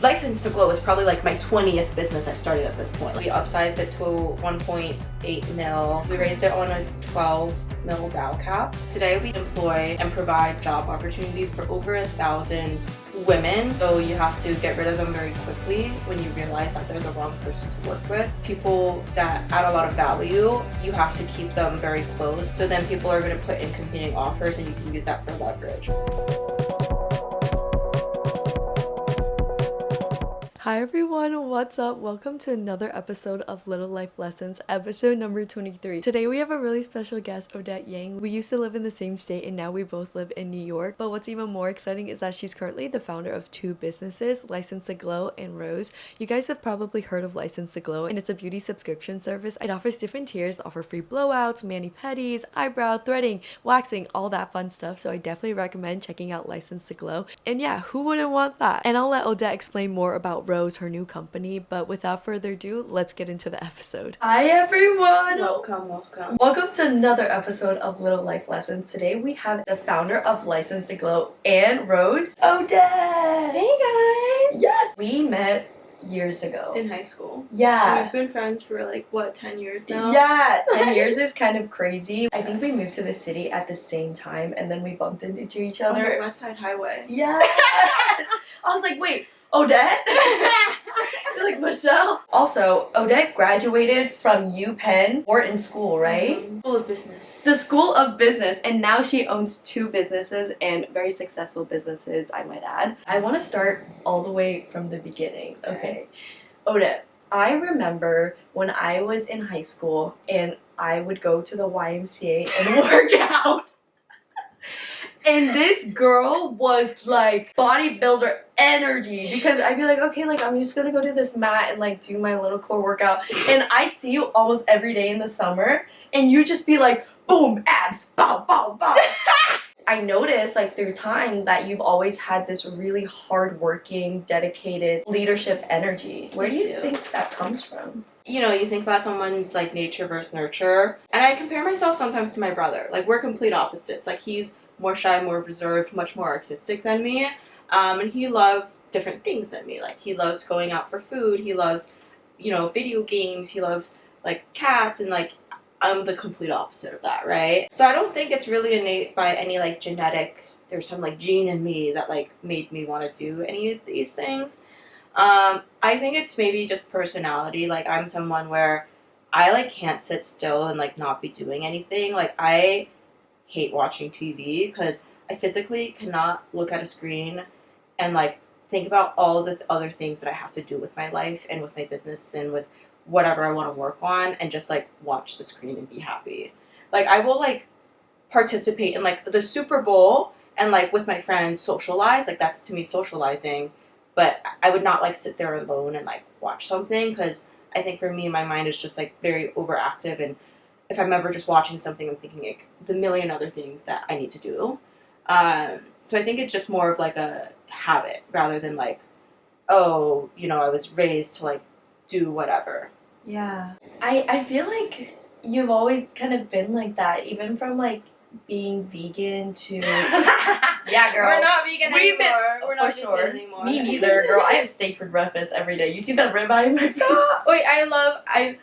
License to Glow is probably like my 20th business I've started at this point. We upsized it to 1.8 mil. We raised it on a 12 mil val cap. Today we employ and provide job opportunities for over 1,000 women. So you have to get rid of them very quickly when you realize that they're the wrong person to work with. People that add a lot of value, you have to keep them very close. So then people are going to put in competing offers and you can use that for leverage. Hi everyone, what's up? Welcome to another episode of Little Life Lessons, episode number 23. Today we have a really special guest, Odette Yang. We used to live in the same state and now we both live in New York. But what's even more exciting is that she's currently the founder of two businesses, License to Glow and Rose. You guys have probably heard of License to Glow, and it's a beauty subscription service. It offers different tiers, offer free blowouts, mani-pedis, eyebrow, threading, waxing, all that fun stuff. So I definitely recommend checking out License to Glow. And yeah, who wouldn't want that? And I'll let Odette explain more about Rose, her new company, but without further ado, let's get into the episode. Hi everyone! Welcome to another episode of Little Life Lessons. Today we have the founder of License to Glow and Rose, Odette! Hey guys! Yes! We met years ago. In high school. Yeah. We've been friends for like, what, 10 years now? Yeah, 10 years is kind of crazy. I think we moved to the city at the same time and then we bumped into each other. On the West Side Highway. Yeah. I was like, wait, Odette? You're like, Michelle? Also, Odette graduated from UPenn Wharton School, right? School of Business. The School of Business, and now she owns two businesses and very successful businesses, I might add. I want to start all the way from the beginning. Okay. Odette, I remember when I was in high school and I would go to the YMCA and work out. And this girl was like bodybuilder energy, because I'd be like, okay, like I'm just gonna go to this mat and like do my little core workout, and I'd see you almost every day in the summer and you just be like, boom, abs, bow, bow, bow. I noticed like through time that you've always had this really hardworking, dedicated leadership energy. Where do you think that comes from? You know, you think about someone's like nature versus nurture, and I compare myself sometimes to my brother. Like, we're complete opposites. Like, he's more shy, more reserved, much more artistic than me. And he loves different things than me. Like, he loves going out for food. He loves, you know, video games. He loves, like, cats. And, like, I'm the complete opposite of that, right? So I don't think it's really innate by any, like, genetic, there's some, like, gene in me that, like, made me want to do any of these things. I think it's maybe just personality. Like, I'm someone where I, like, can't sit still and, like, not be doing anything. Like, I hate watching TV because I physically cannot look at a screen and like think about all the other things that I have to do with my life and with my business and with whatever I want to work on, and just like watch the screen and be happy. Like, I will like participate in like the Super Bowl and like with my friends socialize, like that's to me socializing, but I would not like sit there alone and like watch something, because I think for me my mind is just like very overactive, and if I'm ever just watching something, I'm thinking like the million other things that I need to do. So I think it's just more of like a habit rather than like, oh, you know, I was raised to like do whatever. Yeah. I feel like you've always kind of been like that, even from like being vegan to... Yeah, girl. We're not vegan anymore. We're not vegan anymore. Me neither, girl. I have steak for breakfast every day. You see that ribeye in my face? Wait, I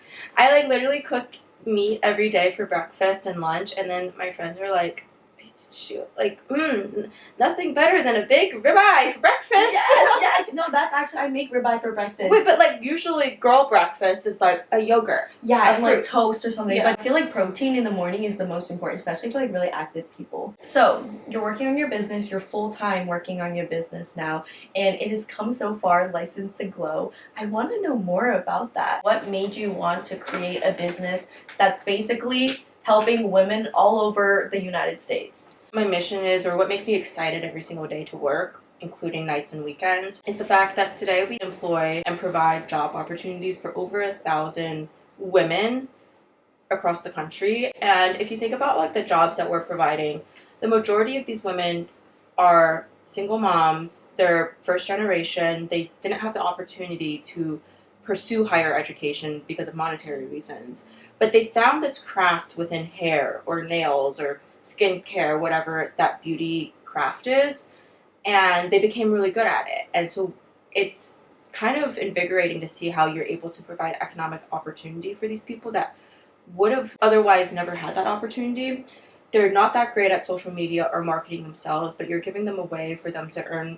like literally cook meat every day for breakfast and lunch, and then my friends are like, shoot, like, nothing better than a big ribeye for breakfast. Yes. No, that's actually, I make ribeye for breakfast. Wait, but like usually girl breakfast is like a yogurt. Yeah, and like toast or something. Yeah. But I feel like protein in the morning is the most important, especially for like really active people. So you're working on your business, you're full-time working on your business now, and it has come so far, License to Glow. I want to know more about that. What made you want to create a business that's basically helping women all over the United States? My mission is, or what makes me excited every single day to work, including nights and weekends, is the fact that today we employ and provide job opportunities for over 1,000 women across the country. And if you think about like the jobs that we're providing, the majority of these women are single moms, they're first generation, they didn't have the opportunity to pursue higher education because of monetary reasons. But they found this craft within hair or nails or skincare, whatever that beauty craft is, and they became really good at it. And so it's kind of invigorating to see how you're able to provide economic opportunity for these people that would have otherwise never had that opportunity. They're not that great at social media or marketing themselves, but you're giving them a way for them to earn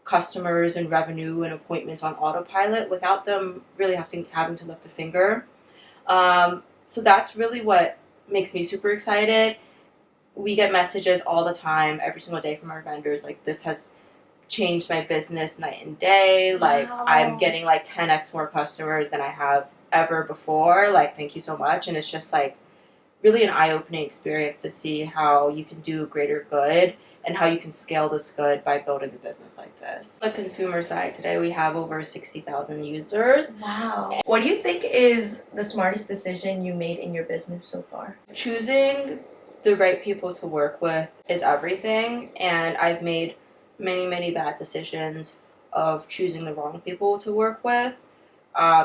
customers and revenue and appointments on autopilot without them really having to lift a finger. So that's really what makes me super excited. We get messages all the time, every single day from our vendors, like, this has changed my business night and day. Like, Wow. I'm getting like 10x more customers than I have ever before. Like, thank you so much. And it's just like really an eye-opening experience to see how you can do greater good and how you can scale this good by building a business like this. On the consumer side, today we have over 60,000 users. Wow. What do you think is the smartest decision you made in your business so far? Choosing the right people to work with is everything, and I've made many, many bad decisions of choosing the wrong people to work with.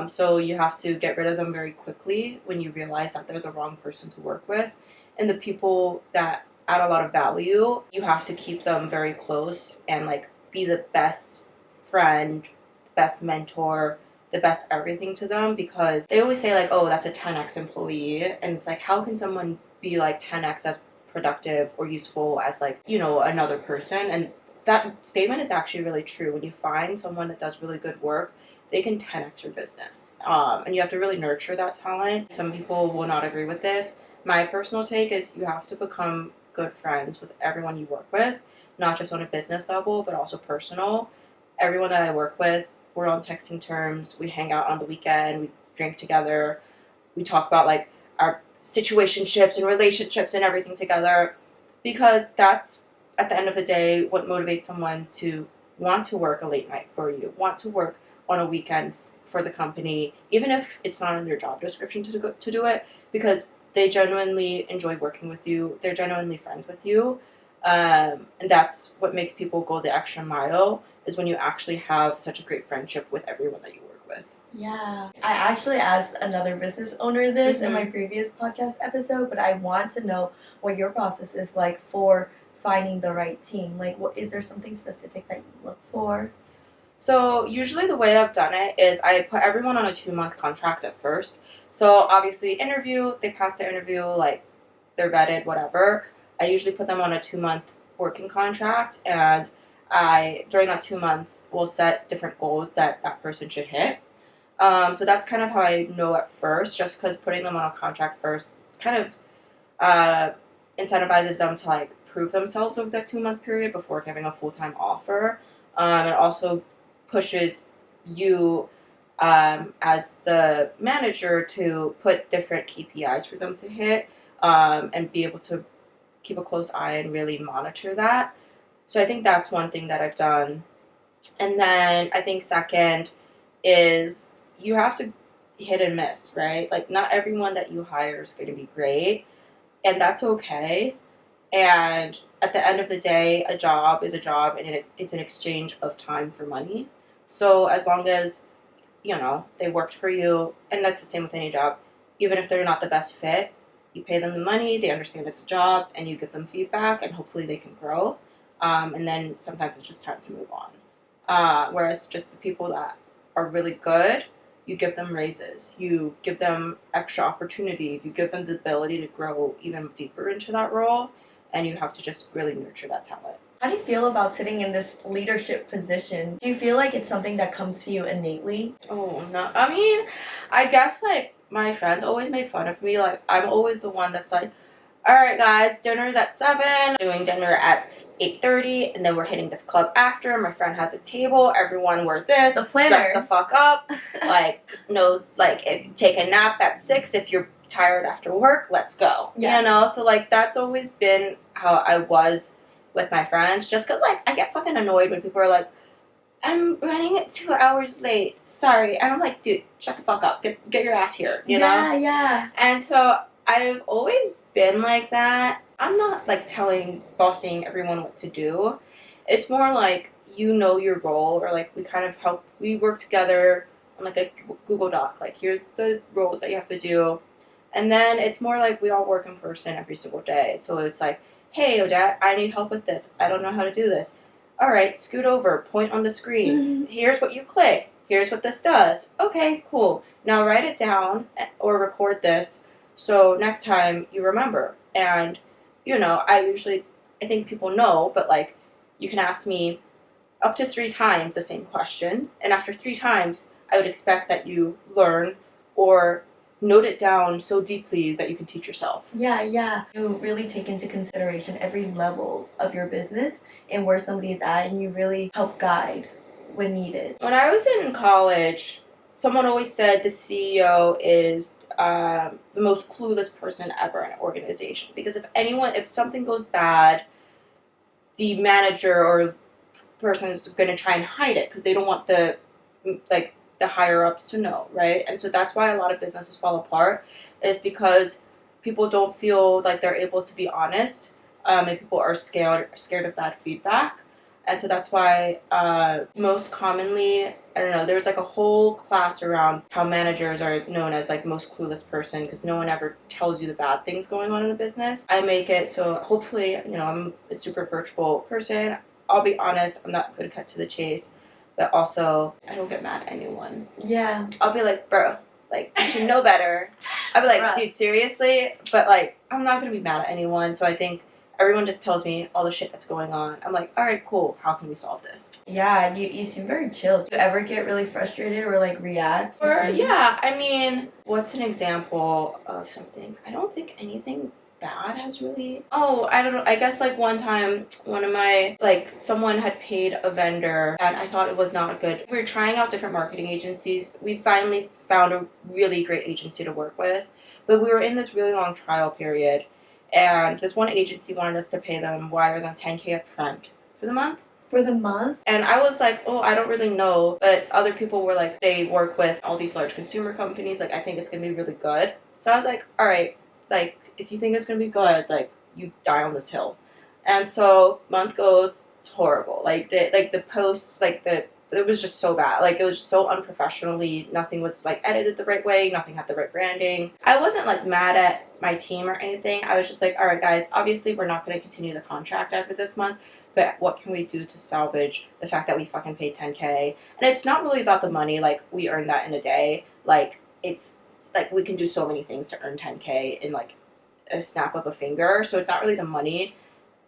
So you have to get rid of them very quickly when you realize that they're the wrong person to work with. And the people that add a lot of value, you have to keep them very close and like be the best friend, the best mentor, the best everything to them, because they always say like, oh, that's a 10x employee. And it's like, how can someone be like 10x as productive or useful as like, you know, another person? And that statement is actually really true. When you find someone that does really good work, they can 10x your business. And you have to really nurture that talent. Some people will not agree with this. My personal take is you have to become good friends with everyone you work with, not just on a business level, but also personal. Everyone that I work with, we're on texting terms. We hang out on the weekend. We drink together. We talk about like our situationships and relationships and everything together, because that's, at the end of the day, what motivates someone to want to work a late night for you, want to work on a weekend for the company, even if it's not in their job description to do it, because they genuinely enjoy working with you. They're genuinely friends with you. And that's what makes people go the extra mile, is when you actually have such a great friendship with everyone that you work with. Yeah. I actually asked another business owner this in my previous podcast episode, but I want to know what your process is like for finding the right team. Like, what is there something specific that you look for? So usually the way I've done it is I put everyone on a 2-month contract at first. So obviously interview, they pass their interview, like they're vetted, whatever. I usually put them on a 2-month working contract, and I, during that 2 months, will set different goals that that person should hit. So that's kind of how I know at first, just because putting them on a contract first kind of incentivizes them to like prove themselves over that 2-month period before giving a full-time offer. It also pushes you as the manager to put different KPIs for them to hit, and be able to keep a close eye and really monitor that. So I think that's one thing that I've done. And then I think second is you have to hit and miss, right? Like, not everyone that you hire is going to be great, and that's okay. And at the end of the day, a job is a job, and it's an exchange of time for money. So as long as, you know, they worked for you, and that's the same with any job, even if they're not the best fit, you pay them the money, they understand it's a job, and you give them feedback, and hopefully they can grow. And then sometimes it's just time to move on. Whereas just the people that are really good, you give them raises, you give them extra opportunities, you give them the ability to grow even deeper into that role, and you have to just really nurture that talent. How do you feel about sitting in this leadership position? Do you feel like it's something that comes to you innately? Oh, no. I mean, I guess, like, my friends always make fun of me. Like, I'm always the one that's like, all right, guys, dinner's at 7, doing dinner at 8:30, and then we're hitting this club after. My friend has a table. Everyone wear this. The planner. Dress the fuck up. Like, take a nap at 6 if you're tired after work. Let's go. Yeah. You know? So, like, that's always been how I was with my friends. Just because, like, I get fucking annoyed when people are like, I'm running it 2 hours late. Sorry. And I'm like, dude, shut the fuck up. Get your ass here. You know? Yeah. And so I've always been like that. I'm not like bossing everyone what to do. It's more like, you know, your role, or like we work together on like a Google Doc. Like, here's the roles that you have to do. And then it's more like we all work in person every single day. So it's like, hey, Odette, I need help with this. I don't know how to do this. All right, scoot over, point on the screen. Here's what you click. here's what this does. Okay, cool. Now write it down or record this so next time you remember. And, I think people know, but like, you can ask me up to 3 times the same question. And after 3 times, I would expect that you learn or note it down so deeply that you can teach yourself. Yeah. You really take into consideration every level of your business and where somebody's at, and you really help guide when needed. When I was in college, someone always said the CEO is the most clueless person ever in an organization. Because if something goes bad, the manager or person is going to try and hide it because they don't want the higher ups to know, right? And so that's why a lot of businesses fall apart, is because people don't feel like they're able to be honest, and people are scared of bad feedback. And so that's why most commonly, I don't know, there's like a whole class around how managers are known as like most clueless person because no one ever tells you the bad things going on in a business. I make it so hopefully, I'm a super approachable person. I'll be honest, I'm not going to cut to the chase, but also I don't get mad at anyone. Yeah. I'll be like, bro, like, you should know better. I'll be like, Bruh. dude, seriously? But like, I'm not going to be mad at anyone, so I think everyone just tells me all the shit that's going on. I'm like, all right, cool. How can we solve this? Yeah, you seem very chill. Do you ever get really frustrated or like react? Or yeah, I mean, what's an example of something? I don't think anything bad has really. Oh, I don't know. I guess like one time, someone had paid a vendor and I thought it was not good. We were trying out different marketing agencies. We finally found a really great agency to work with, but we were in this really long trial period. And this one agency wanted us to pay them wire them $10K up front for the month. For the month? And I was like, oh, I don't really know. But other people were like, they work with all these large consumer companies. Like, I think it's going to be really good. So I was like, all right, like, if you think it's going to be good, like, you die on this hill. And so month goes, it's horrible. The posts, it was just so bad. Like, it was just so unprofessionally. Nothing was, like, edited the right way. Nothing had the right branding. I wasn't, like, mad at my team or anything. I was just like, all right, guys, obviously we're not going to continue the contract after this month, but what can we do to salvage the fact that we fucking paid $10K? And it's not really about the money. Like, we earned that in a day. Like, it's, like, we can do so many things to earn $10K in, like, a snap of a finger. So it's not really the money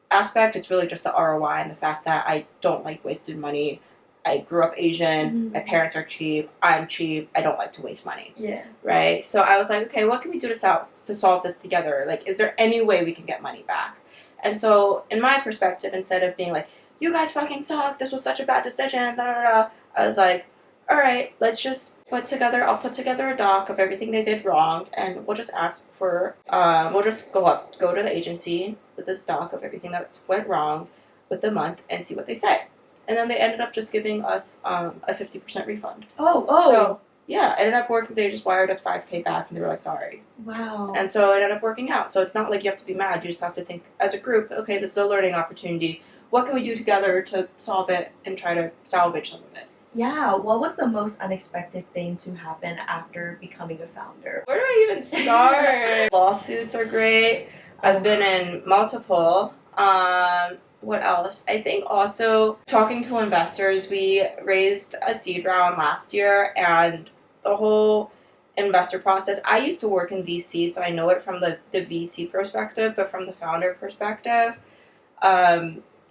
aspect. It's really just the ROI and the fact that I don't like wasted money. I grew up Asian. Mm-hmm. My parents are cheap. I'm cheap. I don't like to waste money. Yeah. Right? So I was like, okay, what can we do to solve this together? Like, is there any way we can get money back? And so, in my perspective, instead of being like, you guys fucking suck, this was such a bad decision, I was like, all right, let's just I'll put together a doc of everything they did wrong, and we'll just ask for, we'll just go to the agency with this doc of everything that went wrong with the month and see what they say. And then they ended up just giving us a 50% refund. Oh. So, yeah, it ended up working. They just wired us $5K back, and they were like, sorry. Wow. And so it ended up working out. So it's not like you have to be mad. You just have to think as a group, okay, this is a learning opportunity. What can we do together to solve it and try to salvage some of it? Yeah, what was the most unexpected thing to happen after becoming a founder? Where do I even start? Lawsuits are great. I've been in multiple. What else? I think also talking to investors. We raised a seed round last year, and the whole investor process. I used to work in VC, so I know it from the VC perspective, but from the founder perspective,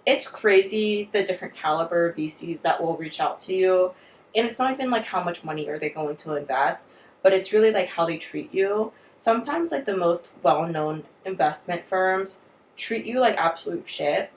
it's crazy the different caliber of VCs that will reach out to you. And it's not even like how much money are they going to invest, but it's really like how they treat you. Sometimes like the most well-known investment firms treat you like absolute shit,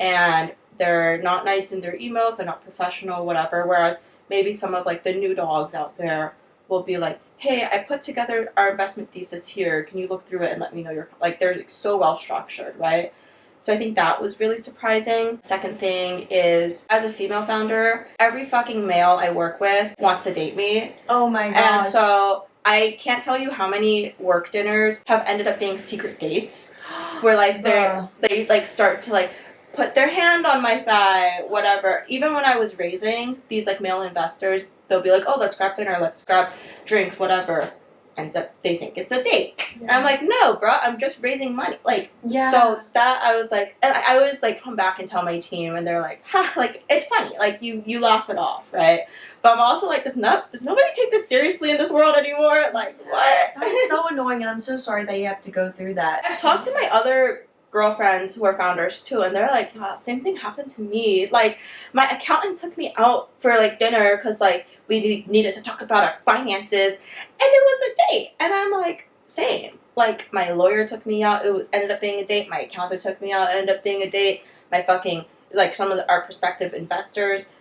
and they're not nice in their emails, they're not professional, whatever. Whereas maybe some of like the new dogs out there will be like, hey, I put together our investment thesis here. Can you look through it and let me know your, like, they're like, so well structured, right? So I think that was really surprising. Second thing is, as a female founder, every fucking male I work with wants to date me. Oh my gosh. And so I can't tell you how many work dinners have ended up being secret dates where like they like start to like put their hand on my thigh, whatever. Even when I was raising these like male investors, they'll be like, oh, let's grab dinner, let's grab drinks, whatever. ends up they think it's a date. And I'm like, no, bro, I'm just raising money. Like, Yeah. so that I was like, and I always like come back and tell my team, and they're like, ha, like it's funny, like you laugh it off, right? But I'm also like, does nobody take this seriously in this world anymore? Like, what? That's so annoying, and I'm so sorry that you have to go through that. I've talked to my other girlfriends who are founders too, and they're like, yeah, same thing happened to me. Like, my accountant took me out for like dinner because like we needed to talk about our finances, and it was a date. And I'm like, same. Like, my lawyer took me out, ended up being a date. My accountant took me out, it ended up being a date. My fucking, like, some of our prospective investors,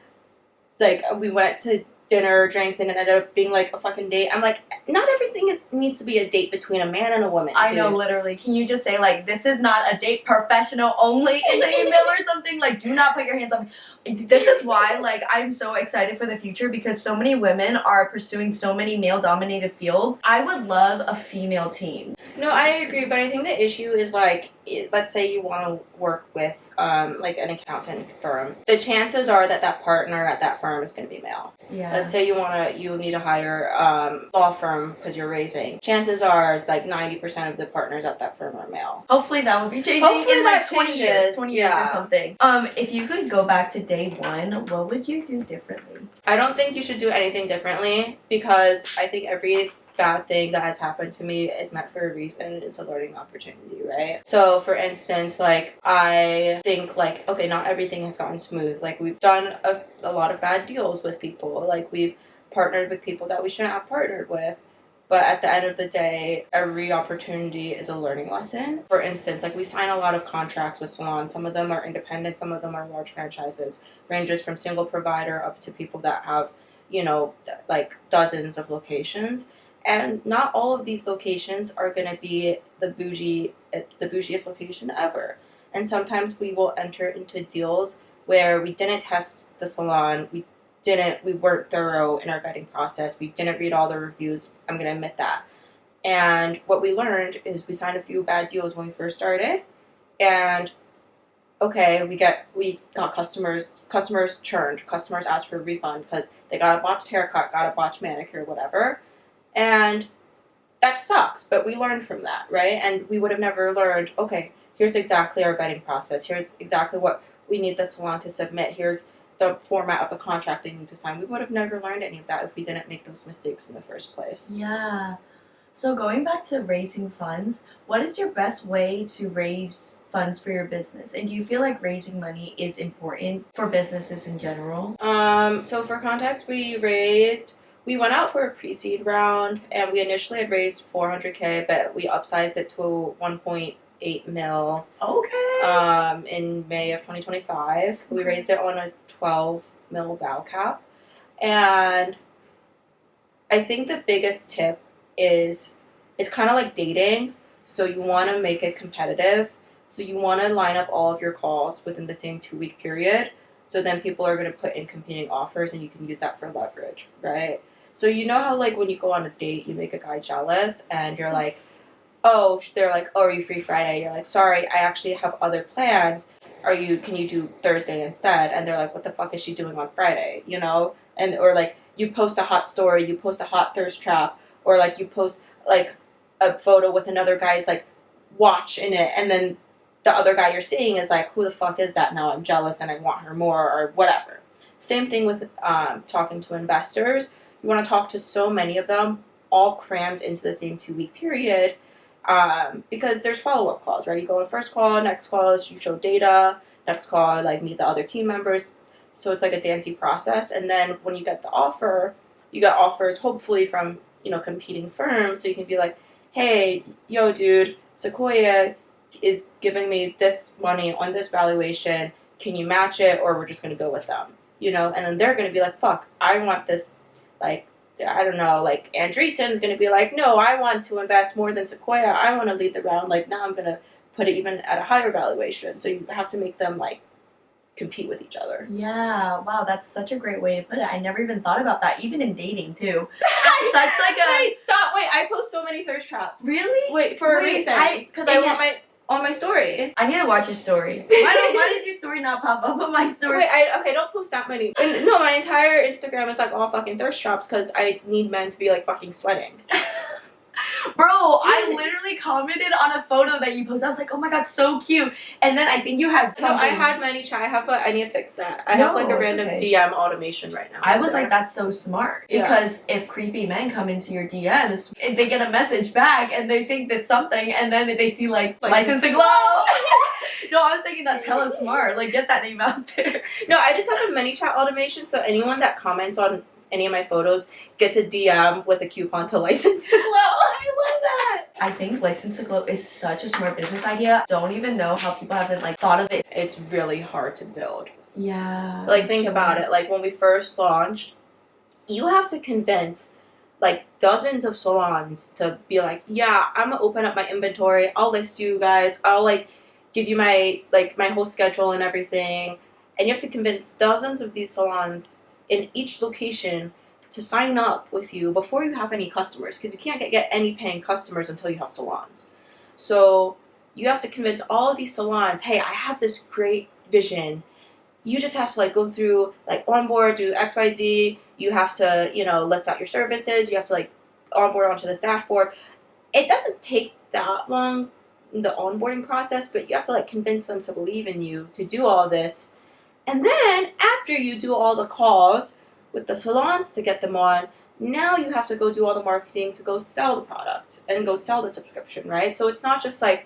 like, we went to dinner, drinks, and it ended up being like a fucking date. I'm like, not everything needs to be a date between a man and a woman. I know, literally. Can you just say, like, this is not a date, professional only in the email or something? Like, do not put your hands up. This is why, like, I'm so excited for the future because so many women are pursuing so many male-dominated fields. I would love a female team. No, I agree, but I think the issue is, like, let's say you want to work with, like, an accountant firm. The chances are that that partner at that firm is going to be male. Yeah. Let's say you need to hire law firm because you're raising. Chances are it's like 90% of the partners at that firm are male. Hopefully that will be changing Hopefully in that like 20 years. changes, 20 years or something. If you could go back to day one, what would you do differently? I don't think you should do anything differently because I think every bad thing that has happened to me is meant for a reason. It's a learning opportunity, right? So for instance, like, I think, like, okay, not everything has gotten smooth. Like, we've done a lot of bad deals with people. Like, we've partnered with people that we shouldn't have partnered with. But at the end of the day, every opportunity is a learning lesson. For instance, like, we sign a lot of contracts with salons. Some of them are independent, some of them are large franchises. Ranges from single provider up to people that have, you know, like, dozens of locations. And not all of these locations are going to be the bougiest location ever. And sometimes we will enter into deals where we didn't test the salon, we weren't thorough in our vetting process, we didn't read all the reviews, I'm going to admit that. And what we learned is we signed a few bad deals when we first started, and okay, we got customers churned, customers asked for a refund because they got a botched haircut, got a botched manicure, whatever. And that sucks, but we learned from that, right? And we would have never learned, okay, here's exactly our vetting process, here's exactly what we need the salon to submit, here's the format of the contract they need to sign. We would have never learned any of that if we didn't make those mistakes in the first place. Yeah. So going back to raising funds, what is your best way to raise funds for your business? And do you feel like raising money is important for businesses in general? So for context, we went out for a pre-seed round, and we initially had raised $400K, but we upsized it to 1.8 mil. Okay. In May of 2025. We raised it on a 12 mil val cap. And I think the biggest tip is it's kind of like dating. So you want to make it competitive. So you want to line up all of your calls within the same 2-week period. So then people are going to put in competing offers, and you can use that for leverage, right? So you know how, like, when you go on a date, you make a guy jealous, and you're like, they're like, oh, are you free Friday? You're like, sorry, I actually have other plans. Can you do Thursday instead? And they're like, what the fuck is she doing on Friday? You know? And, or like, you post a hot story, you post a hot thirst trap, or like you post like a photo with another guy's like watch in it, and then the other guy you're seeing is like, who the fuck is that? Now I'm jealous and I want her more, or whatever. Same thing with talking to investors. You want to talk to so many of them, all crammed into the same 2-week period, because there's follow-up calls, right? You go on first call, next call is you show data, next call, like, meet the other team members. So it's like a dancey process. And then when you get the offer, you get offers hopefully from, you know, competing firms. So you can be like, hey, yo, dude, Sequoia is giving me this money on this valuation. Can you match it, or we're just going to go with them? You know, and then they're going to be like, fuck, I want this, like, I don't know, like, Andreessen's going to be like, no, I want to invest more than Sequoia. I want to lead the round. Like, now I'm going to put it even at a higher valuation. So you have to make them, like, compete with each other. Yeah, wow, that's such a great way to put it. I never even thought about that, even in dating too. Such like a Wait, stop. Wait, I post so many thirst traps. Really? Wait, for a reason. Because I want my on my story. I need to watch your story. Why does your story not pop up on my story? Wait, okay, don't post that many. No, my entire Instagram is like all fucking thirst traps because I need men to be like fucking sweating. Bro, I literally commented on a photo that you posted. I was like, oh my god, so cute. And then I think you had No, something. I had many chat. I need to fix that. I have like a random DM automation right now. I was like, that's so smart. Yeah. Because if creepy men come into your DMs, if they get a message back and they think that's something, and then they see like license to glow. No, I was thinking that's hella smart. Like, get that name out there. No, I just have a many chat automation, so anyone that comments on any of my photos gets a DM with a coupon to license to glow. I love that. I think license to glow is such a smart business idea. Don't even know how people haven't like thought of it. It's really hard to build. Yeah. Like, think about it. Like, when we first launched, you have to convince like dozens of salons to be like, yeah, I'm gonna open up my inventory. I'll list you guys. I'll like give you my whole schedule and everything. And you have to convince dozens of these salons in each location to sign up with you before you have any customers, because you can't get any paying customers until you have salons. So you have to convince all of these salons, hey, I have this great vision. You just have to like go through like onboard, do XYZ. You have to, list out your services. You have to like onboard onto this dashboard. It doesn't take that long, the onboarding process, but you have to like convince them to believe in you to do all this. And then after you do all the calls with the salons to get them on, now you have to go do all the marketing to go sell the product and go sell the subscription, right? So it's not just like,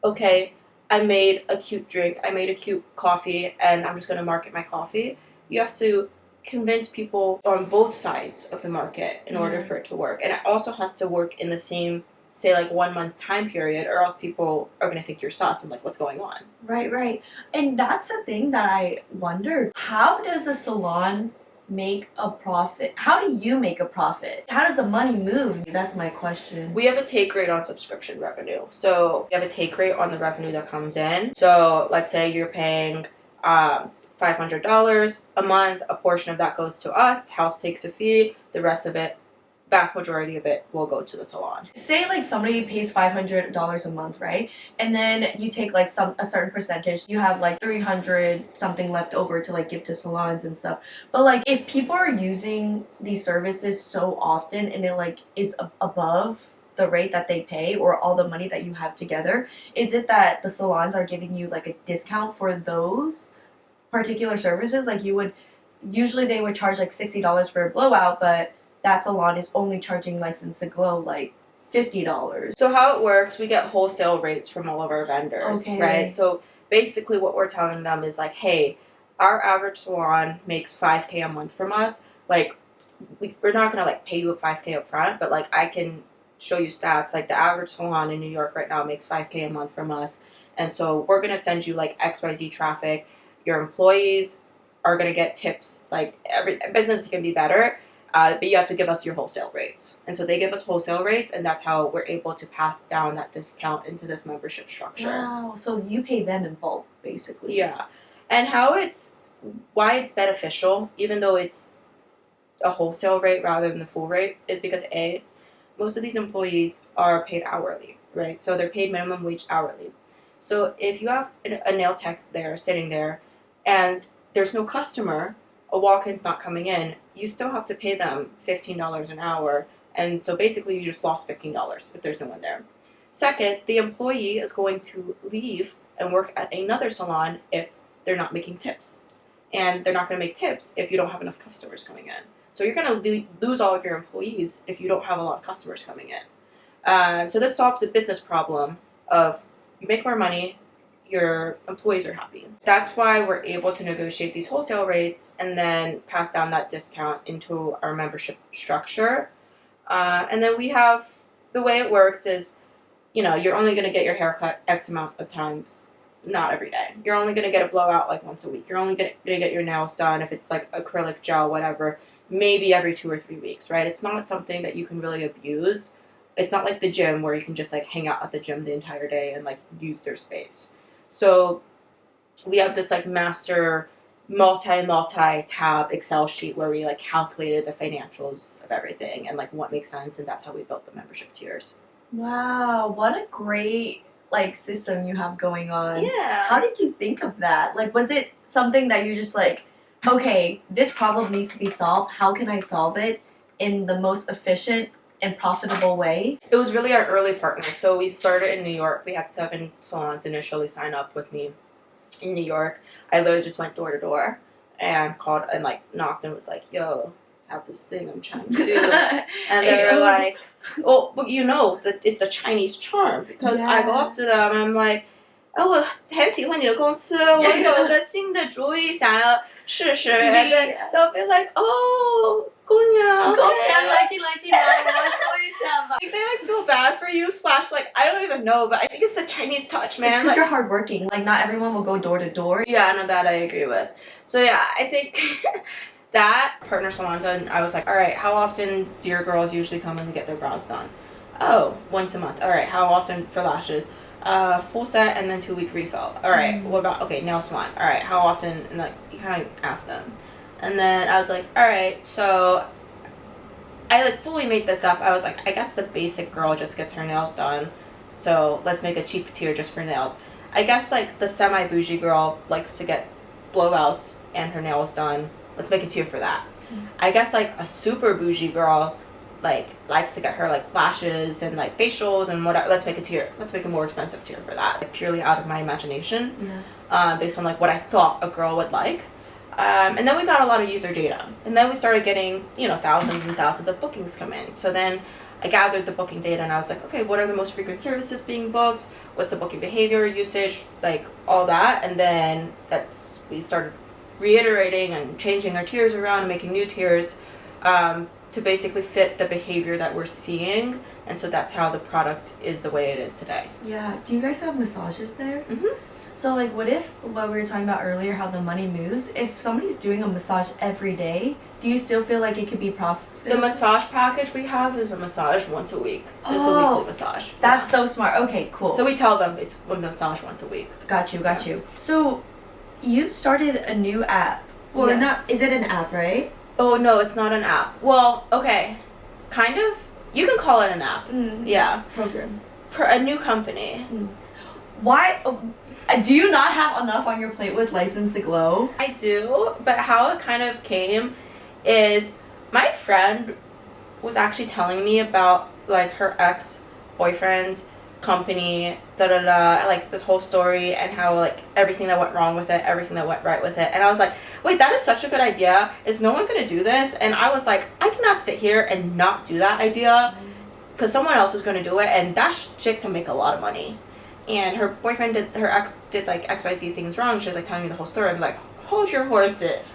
okay, I made a cute drink, I made a cute coffee, and I'm just going to market my coffee. You have to convince people on both sides of the market in order for it to work. And it also has to work in the same, say, like 1 month time period, or else people are going to think you're sus and like, what's going on? Right. And that's the thing that I wondered. How does a salon make a profit? How do you make a profit? How does the money move? That's my question. We have a take rate on subscription revenue. So we have a take rate on the revenue that comes in. So let's say you're paying $500 a month. A portion of that goes to us. House takes a fee. The rest of it, vast majority of it, will go to the salon. Say like somebody pays $500 a month, right? And then you take like a certain percentage. You have like 300 something left over to like give to salons and stuff. But like if people are using these services so often and it like is above the rate that they pay or all the money that you have together, is it that the salons are giving you like a discount for those particular services? Like usually they would charge like $60 for a blowout, but that salon is only charging license to glow like $50. So how it works, we get wholesale rates from all of our vendors, right? So basically what we're telling them is like, hey, our average salon makes $5K a month from us. Like, we're not going to like pay you a $5K up front, but like I can show you stats. Like the average salon in New York right now makes $5K a month from us. And so we're going to send you like XYZ traffic. Your employees are going to get tips. Like every business is going to be better. But you have to give us your wholesale rates. And so they give us wholesale rates, and that's how we're able to pass down that discount into this membership structure. Wow, so you pay them in bulk, basically. Yeah. And why it's beneficial, even though it's a wholesale rate rather than the full rate, is because A, most of these employees are paid hourly, right? So they're paid minimum wage hourly. So if you have a nail tech there, sitting there, and there's no customer, a walk-in's not coming in, you still have to pay them $15 an hour. And so basically you just lost $15 if there's no one there. Second, the employee is going to leave and work at another salon if they're not making tips. And they're not going to make tips if you don't have enough customers coming in. So you're going to lose all of your employees if you don't have a lot of customers coming in. So this solves the business problem of you make more money, your employees are happy. That's why we're able to negotiate these wholesale rates and then pass down that discount into our membership structure. And then we have, the way it works is, you're only going to get your haircut X amount of times, not every day. You're only going to get a blowout like once a week. You're only going to get your nails done if it's like acrylic gel, whatever, maybe every 2 or 3 weeks, right? It's not something that you can really abuse. It's not like the gym where you can just like hang out at the gym the entire day and like use their space. So we have this like master multi-tab Excel sheet where we like calculated the financials of everything and like what makes sense, and that's how we built the membership tiers. Wow, what a great like system you have going on. Yeah. How did you think of that? Like, was it something that you just like, okay, this problem needs to be solved. How can I solve it in the most efficient and profitable way? It was really our early partner. So we started in New York. We had 7 salons initially sign up with me in New York. I literally just went door to door and called and like knocked and was like, yo, I have this thing I'm trying to do. And they were like, well, you know that it's a Chinese charm, because I go up to them and I'm like, 我很喜欢你的公司，我有一个新的主意想要试试。And then they'll be like, oh, 姑娘，来听，我说一下吧。They like feel bad for you / like I don't even know, but I think it's the Chinese touch, man. It's because you're hardworking. Like not everyone will go door to door. Yeah, no, that I agree with. So yeah, I think that partner salons, and I was like, all right, how often do your girls usually come and get their brows done? Oh, once a month. All right, how often for lashes? Full set and then 2-week refill. All right, what about, okay, nail salon. All right, how often? And like you kind of ask them. And then I was like, all right, so I like fully made this up. I was like, I guess the basic girl just gets her nails done, so let's make a cheap tier just for nails. I guess like the semi-bougie girl likes to get blowouts and her nails done. Let's make a tier for that. I guess like a super bougie girl like likes to get her like lashes and like facials and whatever. Let's make a tier. Let's make a more expensive tier for that. Like, purely out of my imagination, based on like what I thought a girl would like. And then we got a lot of user data, and then we started getting, you know, thousands and thousands of bookings come in. So then I gathered the booking data and I was like, okay, what are the most frequent services being booked? What's the booking behavior, usage, like all that. And then we started reiterating and changing our tiers around and making new tiers to basically fit the behavior that we're seeing. And so that's how the product is the way it is today. Yeah. Do you guys have massages there? Mm-hmm. So like what we were talking about earlier, how the money moves, if somebody's doing a massage every day, do you still feel like it could be profitable? The massage package we have is a massage once a week. It's a weekly massage. That's so smart. Okay, cool. So we tell them it's one massage once a week. Got you. So you started a new app. Well, Yes. is it an app, right? Oh, no, it's not an app. Well, okay. Kind of. You can call it an app. Yeah. Program. A new company. Why? Do you not have enough on your plate with License to Glow? I do, but how it kind of came is my friend was actually telling me about like her ex-boyfriend's company, like this whole story and how like everything that went wrong with it, everything that went right with it. And I was like, wait, that is such a good idea. Is no one going to do this? And I was like, I cannot sit here and not do that idea because someone else is going to do it, and that chick can make a lot of money. And her ex did like XYZ things wrong. She was like telling me the whole story. I'm like, hold your horses.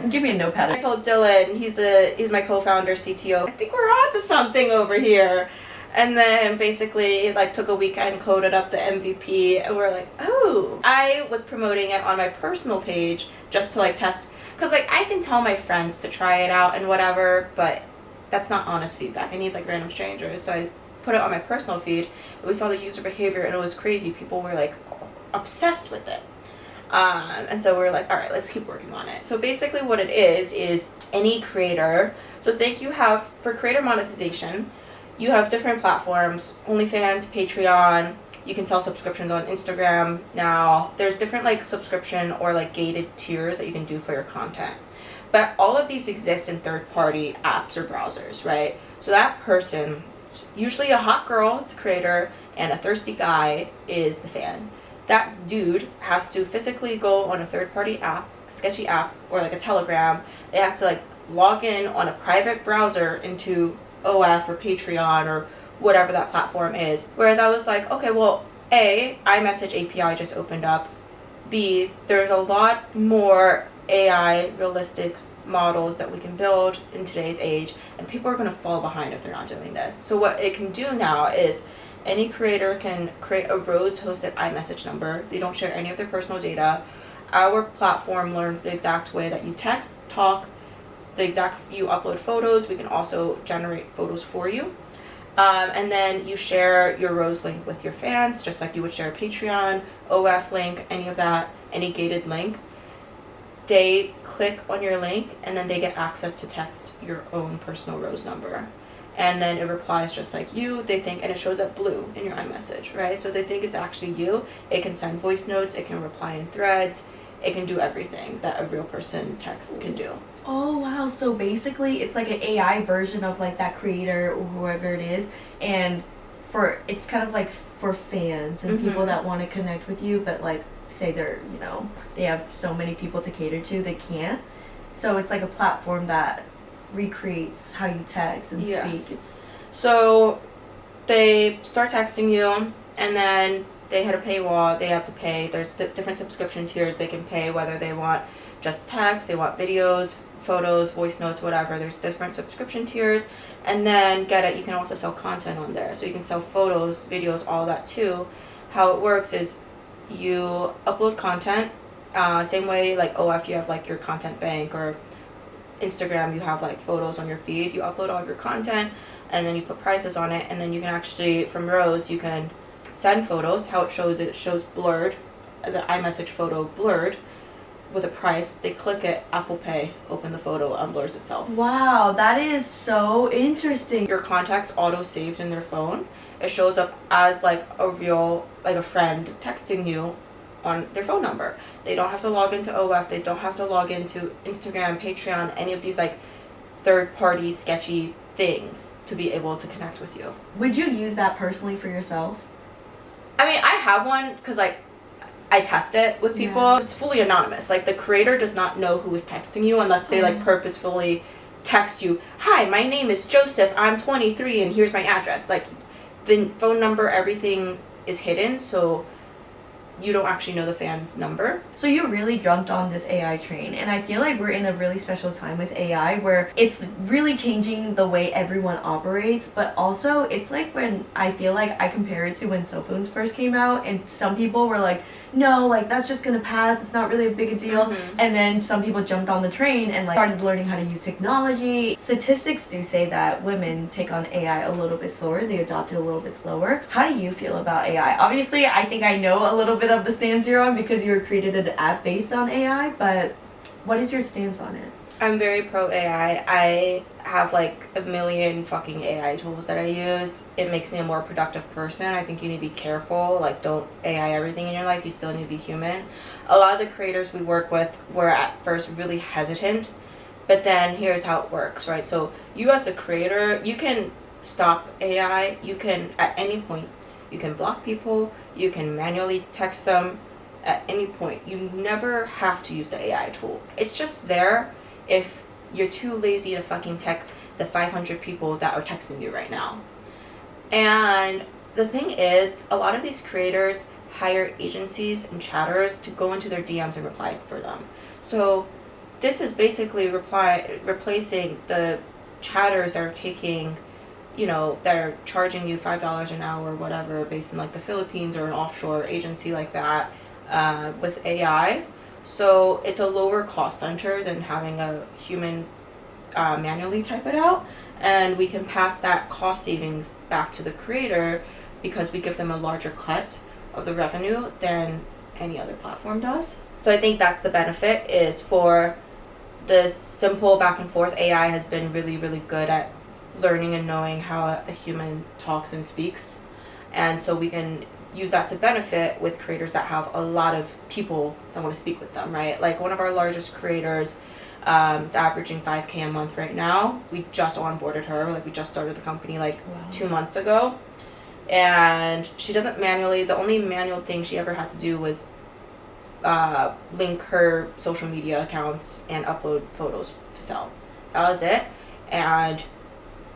Give me a notepad. I told Dylan, he's my co-founder, CTO. I think we're onto something over here. And then basically like took a weekend, coded up the MVP, and we're like, oh. I was promoting it on my personal page just to like test, because like I can tell my friends to try it out and whatever, but that's not honest feedback. I need like random strangers. So I put it on my personal feed, and we saw the user behavior, and it was crazy. People were like obsessed with it. And so we're like, all right, let's keep working on it. So basically what it is any creator. So for creator monetization, you have different platforms: OnlyFans, Patreon. You can sell subscriptions on Instagram now. There's different like subscription or like gated tiers that you can do for your content. But all of these exist in third-party apps or browsers, right? So that person, usually a hot girl is the creator and a thirsty guy is the fan. That dude has to physically go on a third-party app, a sketchy app, or like a Telegram. They have to like log in on a private browser into OF or Patreon or whatever that platform is. Whereas I was like, okay, well, A, iMessage API just opened up. B, there's a lot more AI realistic models that we can build in today's age, and people are going to fall behind if they're not doing this. So what it can do now is any creator can create a Rose hosted iMessage number. They don't share any of their personal data. Our platform learns the exact way that you text, talk, you upload photos. We can also generate photos for you. And then you share your Rose link with your fans, just like you would share a Patreon, OF link, any of that, any gated link. They click on your link and then they get access to text your own personal Rose number. And then it replies just like you. They think, and it shows up blue in your iMessage, right? So they think it's actually you. It can send voice notes. It can reply in threads. It can do everything that a real person text can do. Oh wow, so basically it's like an AI version of like that creator or whoever it is, and it's kind of like for fans and people that want to connect with you, but like say they're, they have so many people to cater to, they can't. So it's like a platform that recreates how you text and speak. So they start texting you, and then they hit a paywall. They have to pay. There's different subscription tiers they can pay, whether they want just text, they want videos, photos, voice notes, whatever. There's different subscription tiers. And then you can also sell content on there. So you can sell photos, videos, all that too. How it works is you upload content, same way like OF you have like your content bank, or Instagram you have like photos on your feed. You upload all of your content, and then you put prices on it, and then you can actually, from rows, you can send photos. How it shows blurred, the iMessage photo blurred with a price. They click it, Apple Pay, open the photo, unblurs itself. Wow, that is so interesting. Your contacts auto saved in their phone. It shows up as like a friend texting you on their phone number. They don't have to log into OF. They don't have to log into Instagram, Patreon, any of these like third-party sketchy things to be able to connect with you. Would you use that personally for yourself? I mean, I have one because like I test it with people. Yeah. It's fully anonymous. Like the creator does not know who is texting you unless they like purposefully text you, "Hi, my name is Joseph. I'm 23 and here's my address." Like the phone number, everything is hidden, so you don't actually know the fan's number. So you really jumped on this AI train, and I feel like we're in a really special time with AI where it's really changing the way everyone operates, but also it's like when I feel like I compare it to when cell phones first came out, and some people were like, no, like that's just gonna pass, it's not really a big a deal. And then some people jumped on the train and like started learning how to use technology. Statistics do say that women take on AI a little bit slower, they adopt it a little bit slower. How do you feel about AI? Obviously, I think I know a little bit of the stance you're on because you created an app based on AI, but what is your stance on it? I'm very pro AI. I have like a million fucking AI tools that I use. It makes me a more productive person. I think you need to be careful. Like, don't AI everything in your life. You still need to be human. A lot of the creators we work with were at first really hesitant, but then here's how it works, right? So you as the creator, you can stop AI. You can, at any point, you can block people. You can manually text them at any point. You never have to use the AI tool. It's just there if you're too lazy to fucking text the 500 people that are texting you right now. And the thing is, a lot of these creators hire agencies and chatters to go into their DMs and reply for them. So this is basically replacing the chatters that are taking, that are charging you $5 an hour or whatever based in like the Philippines or an offshore agency like that, with AI. So it's a lower cost center than having a human manually type it out, and we can pass that cost savings back to the creator because we give them a larger cut of the revenue than any other platform does. So I think that's the benefit, is for the simple back and forth. AI has been really, really good at learning and knowing how a human talks and speaks, and so we can use that to benefit with creators that have a lot of people that want to speak with them, right? Like one of our largest creators is averaging $5,000 a month right now. We just onboarded her, like we just started the company 2 months ago, and she doesn't the only manual thing she ever had to do was link her social media accounts and upload photos to sell. That was it, and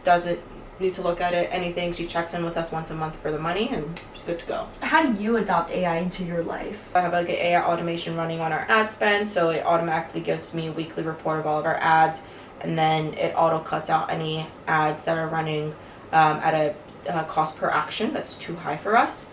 doesn't need to look at it, anything. She checks in with us once a month for the money, and she's good to go. How do you adopt AI into your life? I have like an AI automation running on our ad spend, so it automatically gives me a weekly report of all of our ads, and then it auto cuts out any ads that are running at a cost per action that's too high for us.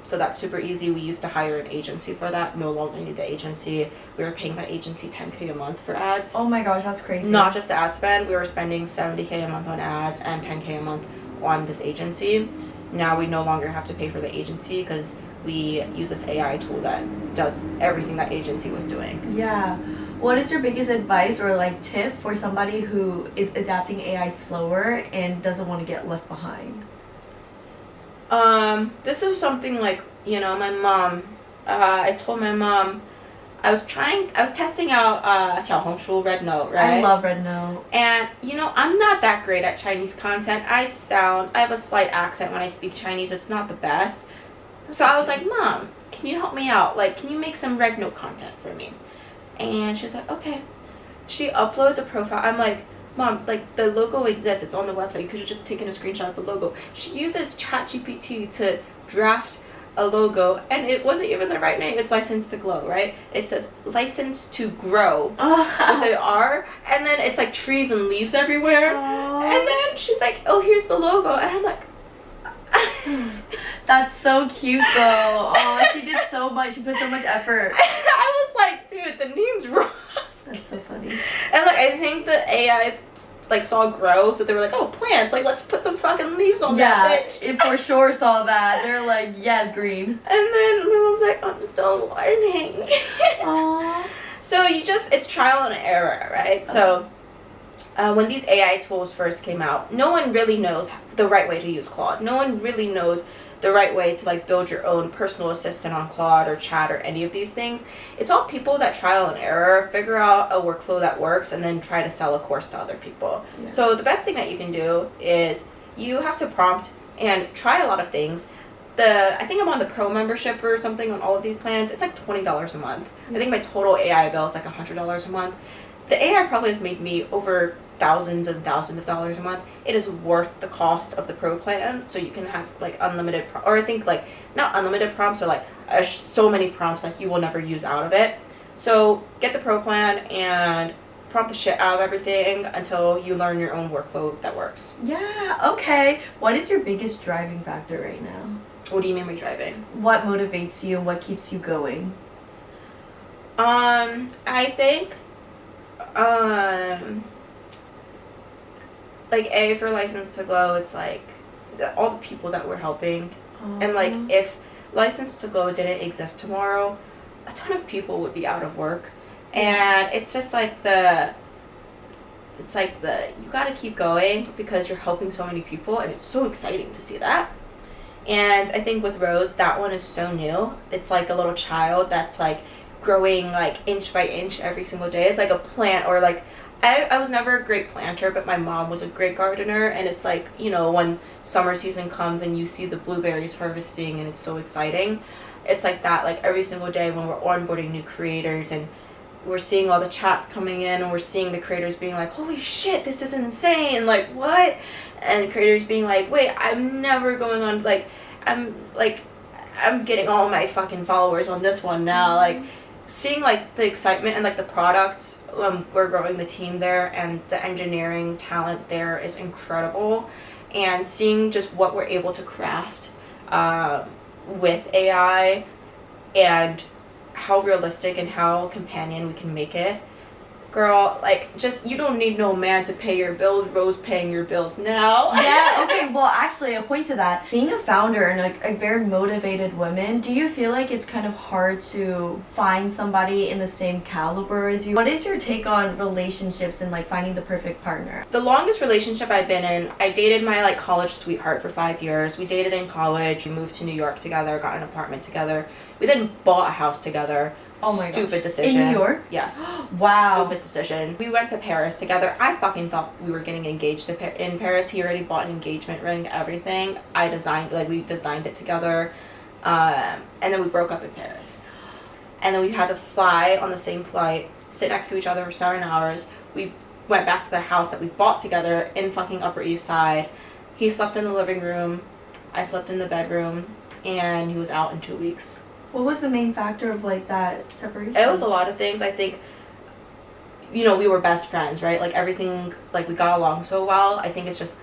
So that's super easy. We used to hire an agency for that. No longer need the agency. We were paying that agency $10,000 a month for ads. Oh my gosh, that's crazy. Not just the ad spend. We were spending $70,000 a month on ads and $10,000 a month on this agency. Now we no longer have to pay for the agency because we use this AI tool that does everything that agency was doing. Yeah. What is your biggest advice or tip for somebody who is adapting AI slower and doesn't want to get left behind? This is something my mom, I told my mom I was testing out 小红书Red Note, right? I love Red Note. And, I'm not that great at Chinese content. I have a slight accent when I speak Chinese. It's not the best. So I was like, Mom, can you help me out? Like, can you make some Red Note content for me? And she's like, okay. She uploads a profile. I'm like, Mom, like, the logo exists. It's on the website. You could have just taken a screenshot of the logo. She uses ChatGPT to draft a logo, and it wasn't even the right name. It's License to Glow, right? It says License to Grow with the R, and then it's like trees and leaves everywhere. And then she's like, oh, here's the logo. And I'm like, that's so cute though. Oh, she did so much. She put so much effort. I was like, dude, the name's wrong. That's so funny. And like, I think the AI like saw grow, so they were like, oh, plants, like, let's put some fucking leaves on that bitch. It for sure saw that. They're like, yes, green. And then my mom's like, I'm still learning. Aww. So it's trial and error, right? So when these AI tools first came out, no one really knows the right way to use Claude. No one really knows the right way to like build your own personal assistant on Claude or Chat or any of these things. It's all people that trial and error, figure out a workflow that works, and then try to sell a course to other people. Yeah. So the best thing that you can do is you have to prompt and try a lot of things. I think I'm on the pro membership or something on all of these plans. It's like $20 a month. I think my total AI bill is like $100 a month. The AI probably has made me over thousands and thousands of dollars a month. It is worth the cost of the pro plan, so you can have like unlimited or I think like not unlimited prompts, or like so many prompts like you will never use out of it. So get the pro plan and prompt the shit out of everything until you learn your own workflow that works. Yeah, okay. What is your biggest driving factor right now? What do you mean by driving? What motivates you? What keeps you going? I think like for License to Glow, it's like all the people that we're helping. And like if License to Glow didn't exist tomorrow, a ton of people would be out of work. And it's just like you gotta keep going because you're helping so many people, and it's so exciting to see that. And I think with Rose, that one is so new. It's like a little child that's like growing like inch by inch every single day. It's like a plant, or like I was never a great planter, but my mom was a great gardener, and it's like, when summer season comes and you see the blueberries harvesting and it's so exciting. It's like that, like every single day when we're onboarding new creators and we're seeing all the chats coming in, and we're seeing the creators being like, holy shit, this is insane, like what? And creators being like, wait, I'm never going on, I'm getting all my fucking followers on this one now. Like seeing like the excitement and like the product. We're growing the team there, and the engineering talent there is incredible, and seeing just what we're able to craft with AI and how realistic and how companion we can make it. Girl, like, just, you don't need no man to pay your bills. Rose paying your bills now. Yeah, okay, well, actually, a point to that. Being a founder and, like, a very motivated woman, do you feel like it's kind of hard to find somebody in the same caliber as you? What is your take on relationships and, like, finding the perfect partner? The longest relationship I've been in, I dated my, like, college sweetheart for 5 years. We dated in college. We moved to New York together, got an apartment together. We then bought a house together. Oh my Stupid gosh. decision. In New York? Yes. Wow. Stupid decision. We went to Paris together. I fucking thought we were getting engaged in Paris. He already bought an engagement ring, everything. We designed it together. And then we broke up in Paris. And then we had to fly on the same flight, sit next to each other for 7 hours. We went back to the house that we bought together in fucking Upper East Side. He slept in the living room. I slept in the bedroom. And he was out in 2 weeks. What was the main factor of, like, that separation? It was a lot of things. I think, we were best friends, right? Like, everything, like, we got along so well. I think it's just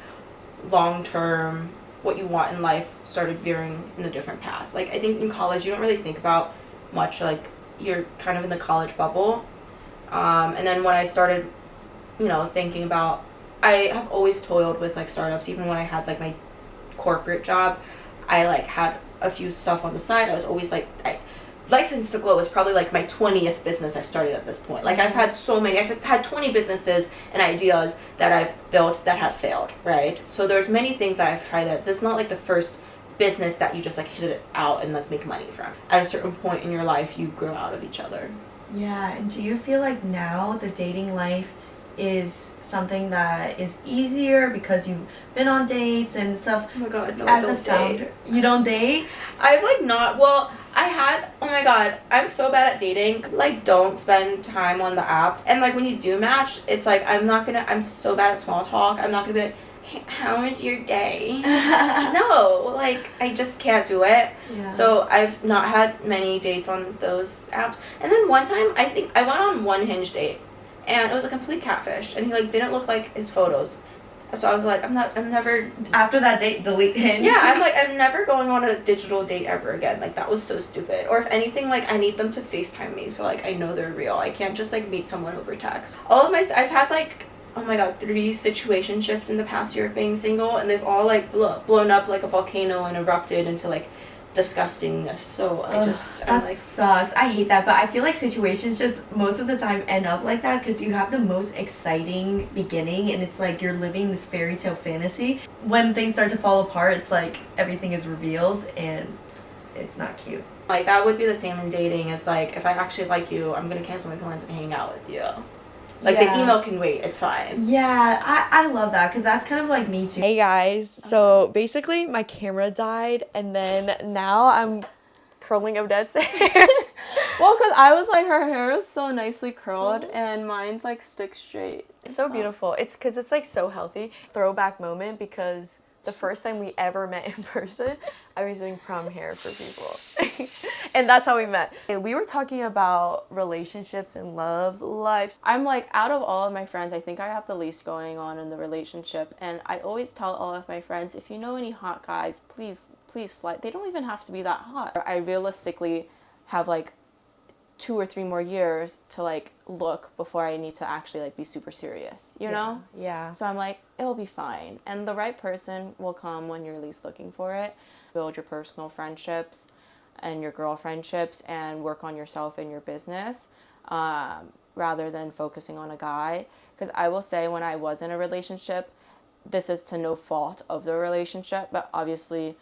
long-term, what you want in life started veering in a different path. Like, I think in college, you don't really think about much. Like, you're kind of in the college bubble. And then when I started, thinking about, I have always toiled with, like, startups. Even when I had, like, my corporate job, I, like, had a few stuff on the side. I was always like, License to Glow is probably like my 20th business I've started at this point. Like I've had I've had 20 businesses and ideas that I've built that have failed, right? So there's many things that I've tried that it's not like the first business that you just like hit it out and like make money from. At a certain point in your life, you grow out of each other. Yeah, and do you feel like now the dating life is something that is easier because you've been on dates and stuff? Oh my god, no, I As a don't date. founder, you don't date? I've like not, well, I had, oh my god, I'm so bad at dating. Like, don't spend time on the apps. And like when you do match, it's like I'm so bad at small talk. I'm not gonna be like, hey, how was your day? No, like I just can't do it. Yeah. So I've not had many dates on those apps. And then one time, I think I went on one Hinge date, and it was a complete catfish, and he like didn't look like his photos. So I was like, I'm never. After that date, delete Hinge. Yeah, I'm like, I'm never going on a digital date ever again. Like, that was so stupid. Or if anything, like, I need them to FaceTime me so, like, I know they're real. I can't just, like, meet someone over text. I've had, like, oh my god, 3 situationships in the past year of being single, and they've all, like, blown up like a volcano and erupted into, like, disgustingness. So I'm like, sucks. I hate that, but I feel like situationships most of the time end up like that because you have the most exciting beginning and it's like you're living this fairy tale fantasy. When things start to fall apart, it's like everything is revealed and it's not cute. like, that would be the same in dating as, like, if I actually like you, I'm gonna cancel my plans and hang out with you. Like, Yeah. the email can wait. It's fine. Yeah, I love that because that's kind of like me too. Hey guys, so basically my camera died and then now I'm curling Odette's hair. Well, because I was like, her hair is so nicely curled and mine's like stick straight. It's so beautiful. It's because it's like so healthy. Throwback moment because the first time we ever met in person, I was doing prom hair for people. And that's how we met. And we were talking about relationships and love lives. I'm like, out of all of my friends, I think I have the least going on in the relationship. And I always tell all of my friends, if you know any hot guys, please slide. They don't even have to be that hot. I realistically have like 2 or 3 more years to like look before I need to actually like be super serious, you know? Yeah. So I'm like, it'll be fine. And the right person will come when you're least looking for it. Build your personal friendships and your girl friendships and work on yourself and your business rather than focusing on a guy. Because I will say when I was in a relationship, this is to no fault of the relationship, but obviously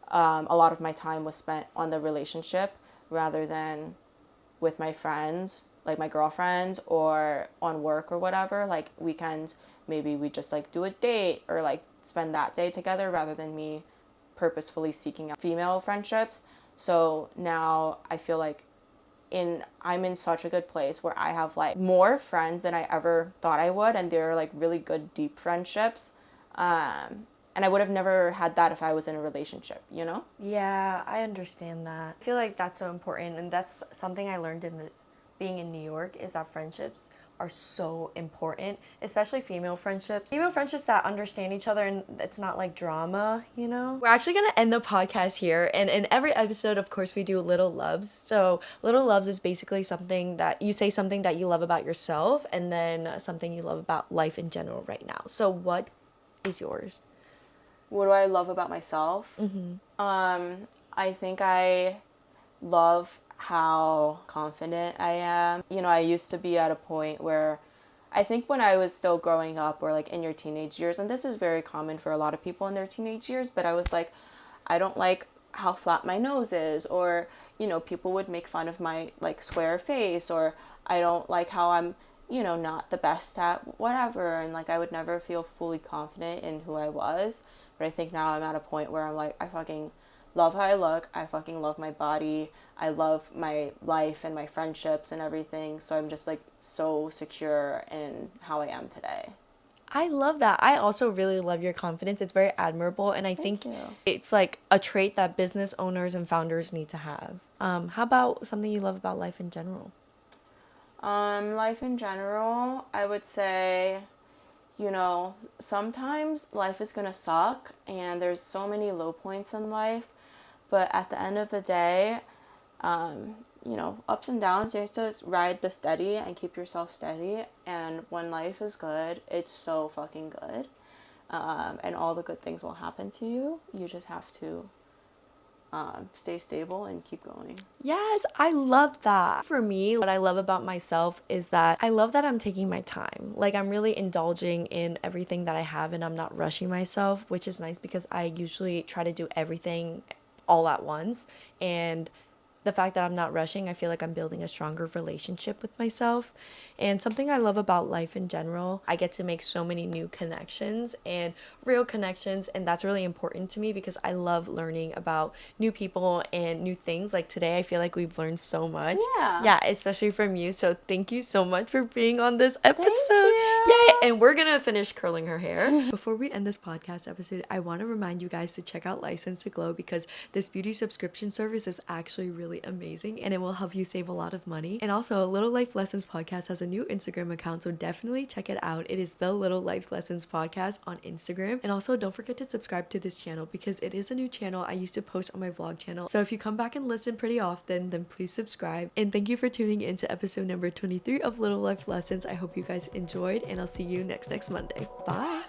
a lot of my time was spent on the relationship rather than with my friends, like my girlfriends, or on work or whatever. Like weekends, maybe we just like do a date or like spend that day together rather than me purposefully seeking out female friendships. So now I feel like I'm in such a good place where I have like more friends than I ever thought I would, and they're like really good deep friendships. And I would have never had that if I was in a relationship, you know? Yeah, I understand that. I feel like that's so important, and that's something I learned being in New York is that friendships are so important, especially female friendships. Female friendships that understand each other and it's not like drama, you know? We're actually gonna end the podcast here, and in every episode, of course, we do Little Loves. So Little Loves is basically something that you say something that you love about yourself and then something you love about life in general right now. So what is yours? What do I love about myself? I think I love how confident I am. You know, I used to be at a point where I think when I was still growing up or like in your teenage years, and this is very common for a lot of people in their teenage years, but I was like, I don't like how flat my nose is, or, you know, people would make fun of my like square face, or I don't like how I'm, you know, not the best at whatever, and like I would never feel fully confident in who I was. But I think now I'm at a point where I'm like, I fucking love how I look. I fucking love my body. I love my life and my friendships and everything. So I'm just like so secure in how I am today. I love that. I also really love your confidence. It's very admirable, and I think you. it's like a trait that business owners and founders need to have. How about something you love about life in general? Life in general, I would say, you know, sometimes life is gonna suck and there's so many low points in life, but at the end of the day, you know, ups and downs, you have to ride the steady and keep yourself steady. And when life is good, it's so fucking good. And all the good things will happen to you. You just have to stay stable and keep going. Yes, I love that. For me, what I love about myself is that I love that I'm taking my time. Like, I'm really indulging in everything that I have and I'm not rushing myself, which is nice because I usually try to do everything all at once. And the fact that I'm not rushing, I feel like I'm building a stronger relationship with myself. And something I love about life in general, I get to make so many new connections and real connections, and that's really important to me because I love learning about new people and new things. Like today, I feel like we've learned so much. Yeah, especially from you. So thank you so much for being on this episode. Yay! And we're gonna finish curling her hair. Before we end this podcast episode, I want to remind you guys to check out License to Glow because this beauty subscription service is actually really amazing and it will help you save a lot of money. And also, Little Life Lessons Podcast has a new Instagram account, so definitely check it out. It is the Little Life Lessons Podcast on Instagram. And also, don't forget to subscribe to this channel because it is a new channel. I used to post on my vlog channel. So if you come back and listen pretty often, then please subscribe. And thank you for tuning into episode number 23 of Little Life Lessons. I hope you guys enjoyed, and I'll see you next Monday. Bye!